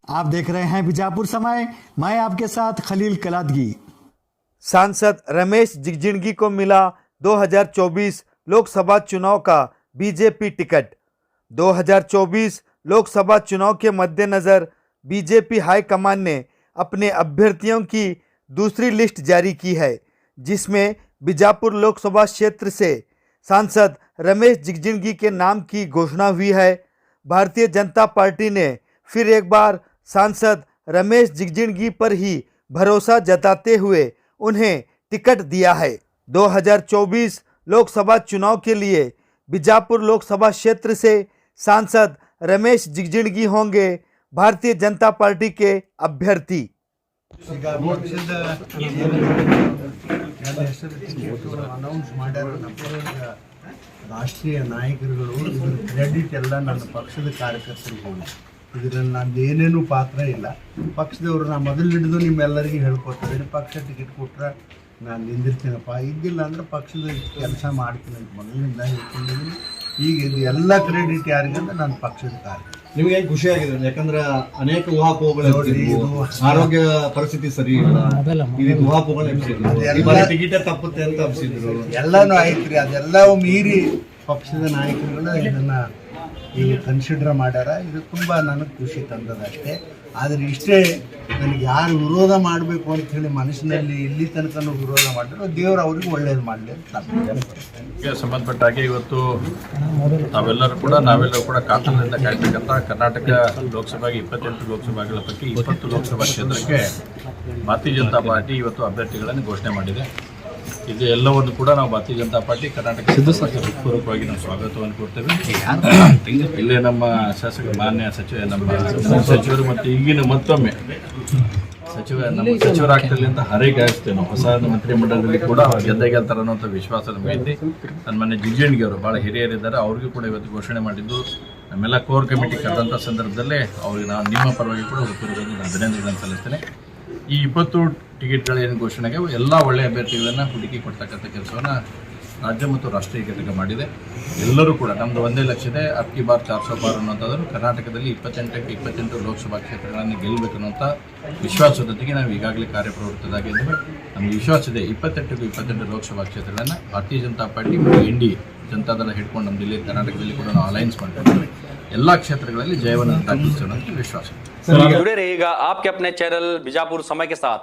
आप देख रहे हैं बीजापुर समय। मैं आपके साथ खलील कलादगी। सांसद रमेश जिगजिणगी को मिला 2024 लोकसभा चुनाव का बीजेपी टिकट। 2024 लोकसभा चुनाव के मद्देनज़र बीजेपी हाईकमान ने अपने अभ्यर्थियों की दूसरी लिस्ट जारी की है, जिसमें बीजापुर लोकसभा क्षेत्र से सांसद रमेश जिगजिणगी के नाम की घोषणा हुई है। भारतीय जनता पार्टी ने फिर एक बार सांसद रमेश जिगजिणगी पर ही भरोसा जताते हुए उन्हें टिकट दिया है। 2024 लोकसभा चुनाव के लिए बीजापुर लोकसभा क्षेत्र से सांसद रमेश जिगजिणगी होंगे भारतीय जनता पार्टी के अभ्यर्थी। ಈಗ ಪಕ್ಷದ ನನ್ನ ಹೆಸರು ಅನೌನ್ಸ್ ಮಾಡ್ಯಾರ ನಮ್ಮ ರಾಷ್ಟ್ರೀಯ ನಾಯಕರುಗಳು. ಇದ್ರ ಕ್ರೆಡಿಟ್ ಎಲ್ಲ ನನ್ನ ಪಕ್ಷದ ಕಾರ್ಯಕರ್ತರಿಗೆ ಹೋಗಿ, ಇದರಲ್ಲಿ ನಂದು ಏನೇನೂ ಪಾತ್ರ ಇಲ್ಲ. ಪಕ್ಷದವರು ನಾ ಮೊದಲು ಹಿಡಿದು ನಿಮ್ಮೆಲ್ಲರಿಗೂ ಹೇಳ್ಕೊತಾರೆ, ಪಕ್ಷ ಟಿಕೆಟ್ ಕೊಟ್ಟರೆ ನಾನು ನಿಂದಿರ್ತೀನಪ್ಪ, ಇದ್ದಿಲ್ಲ ಅಂದ್ರೆ ಪಕ್ಷದ ಕೆಲಸ ಮಾಡ್ತೀನಿ ಅಂತ ಮೊದಲಿನಿಂದ ಹೇಳ್ಕೊಂಡಿದ್ದೀನಿ. ಈಗ ಇದು ಎಲ್ಲ ಕ್ರೆಡಿಟ್ ಯಾರಿಗಂದ್ರೆ ನನ್ನ ಪಕ್ಷದ ಕಾರ್ಯ. ನಿಮಗೆ ಖುಷಿಯಾಗಿದೆ, ಯಾಕಂದ್ರೆ ಅನೇಕ ಊಹಾಪೋಹಗಳು, ಆರೋಗ್ಯ ಪರಿಸ್ಥಿತಿ ಸರಿ ಇಲ್ಲ, ಇದು ಊಹಾಪೋಹಗಳು ಎಬ್ಸಿದ್ರು, ಟಿಕೆಟ್ ತಪ್ಪುತ್ತೆ ಅಂತ ಎಬ್ಸಿದ್ರು. ಎಲ್ಲನೂ ಐತ್ರಿ, ಅದೆಲ್ಲವೂ ಮೀರಿ ಪಕ್ಷದ ನಾಯಕರುಗಳು ಇದನ್ನು ಈಗ ಕನ್ಸಿಡರ್ ಮಾಡ್ಯಾರ. ಇದು ತುಂಬ ನನಗೆ ಖುಷಿ ತಂದದಷ್ಟೇ. ಆದರೆ ಇಷ್ಟೇ, ನನಗೆ ಯಾರು ವಿರೋಧ ಮಾಡಬೇಕು ಅಂಥೇಳಿ ಮನಸ್ಸಿನಲ್ಲಿ ಇಲ್ಲಿ ತನಕನೂ ವಿರೋಧ ಮಾಡಿದ್ರು, ದೇವರು ಅವ್ರಿಗೆ ಒಳ್ಳೇದು ಮಾಡಲಿ ಅಂತ ಸಂಬಂಧಪಟ್ಟ ಹಾಗೆ ಇವತ್ತು ನಾವೆಲ್ಲರೂ ಕೂಡ ಕಾತರದಿಂದ ಕಾಯ್ತಕ್ಕಂಥ ಕರ್ನಾಟಕ ಲೋಕಸಭೆಗೆ 28 ಲೋಕಸಭೆಗಳ ಪೈಕಿ 20 ಲೋಕಸಭಾ ಕ್ಷೇತ್ರಕ್ಕೆ ಭಾರತೀಯ ಜನತಾ ಪಾರ್ಟಿ ಇವತ್ತು ಅಭ್ಯರ್ಥಿಗಳನ್ನು ಘೋಷಣೆ ಮಾಡಿದೆ. ಇದು ಎಲ್ಲವನ್ನು ಕೂಡ ನಾವು ಭಾರತೀಯ ಜನತಾ ಪಾರ್ಟಿ ಕರ್ನಾಟಕ ಹೃತ್ಪೂರ್ವಕವಾಗಿ ನಾವು ಸ್ವಾಗತವನ್ನು ಕೊಡ್ತೇವೆ. ಇಲ್ಲೇ ನಮ್ಮ ಶಾಸಕ ಮಾನ್ಯ ಸಚಿವರು ಮತ್ತು ಈಗಿನ ಮತ್ತೊಮ್ಮೆ ಸಚಿವರಾಗ್ತಲ್ಲಿ ಅಂತ ಹರೈಗಾಯಿಸ್ತೇವೆ ನಾವು. ಹೊಸ ಮಂತ್ರಿಮಂಡಲದಲ್ಲಿ ಕೂಡ ಗೆದ್ದೇ ಗೆಲ್ತಾರೆ ಅನ್ನೋಂಥ ವಿಶ್ವಾಸ ನಮಗೈತಿ. ನನ್ನ ಮನೆ ಜಿಗಜಿಣಗಿ ಅವರು ಭಾಳ ಹಿರಿಯರಿದ್ದಾರೆ, ಅವ್ರಿಗೂ ಕೂಡ ಇವತ್ತು ಘೋಷಣೆ ಮಾಡಿದ್ದು. ನಮ್ಮೆಲ್ಲ ಕೋರ್ ಕಮಿಟಿ ಕರೆದಂಥ ಸಂದರ್ಭದಲ್ಲೇ ಅವ್ರಿಗೆ ನಾನು ನಿಮ್ಮ ಪರವಾಗಿ ಕೂಡ ಹೃತ್ಪೂರ್ವಕವಾಗಿ ಅಭಿನಂದನೆಗಳನ್ನು ಸಲ್ಲಿಸ್ತೇನೆ. ಈ 20 ಟಿಕೆಟ್ಗಳ ಏನು ಘೋಷಣೆಗೆ ಎಲ್ಲ ಒಳ್ಳೆಯ ಅಭ್ಯರ್ಥಿಗಳನ್ನು ಹುಡುಕಿ ಕೊಡ್ತಕ್ಕಂಥ ಕೆಲಸವನ್ನು ರಾಜ್ಯ ಮತ್ತು ರಾಷ್ಟ್ರೀಯ ಘಟಕ ಮಾಡಿದೆ. ಎಲ್ಲರೂ ಕೂಡ ನಮ್ಮದು ಒಂದೇ ಲಕ್ಷ್ಯತೆ, ಅಬ್ಕಿ ಬಾರ್ 400 ಪಾರ್ ಅನ್ನೋಂಥದ್ದು ಕರ್ನಾಟಕದಲ್ಲಿ 28 ಲೋಕಸಭಾ ಕ್ಷೇತ್ರಗಳನ್ನು ಗೆಲ್ಲಬೇಕು ಅನ್ನೋಂಥ ವಿಶ್ವಾಸದೊಂದಿಗೆ ನಾವು ಈಗಾಗಲೇ ಕಾರ್ಯಪ್ರವೃತ್ತರಾಗಿದ್ದೇವೆ. ನಮಗೆ ವಿಶ್ವಾಸ ಇದೆ 28 ಲೋಕಸಭಾ ಕ್ಷೇತ್ರಗಳನ್ನು ಭಾರತೀಯ ಜನತಾ ಪಾರ್ಟಿ ಮತ್ತು NDA ಜನತಾದಳ ಹಿಡ್ಕೊಂಡು ನಮ್ಮ ಜಿಲ್ಲೆ ಕರ್ನಾಟಕದಲ್ಲಿ ಕೂಡ ನಾವು ಅಲೈನ್ಸ್ ಮಾಡ್ಕೊಂಡಿದ್ದೇವೆ. ಎಲ್ಲ ಕ್ಷೇತ್ರಗಳಲ್ಲಿ ಜಯವನ್ನು ದಾಖಲಿಸೋಣ ಅಂತ ವಿಶ್ವಾಸ. जुड़े रहिएगा आपके अपने चैनल बीजापुर समय के साथ।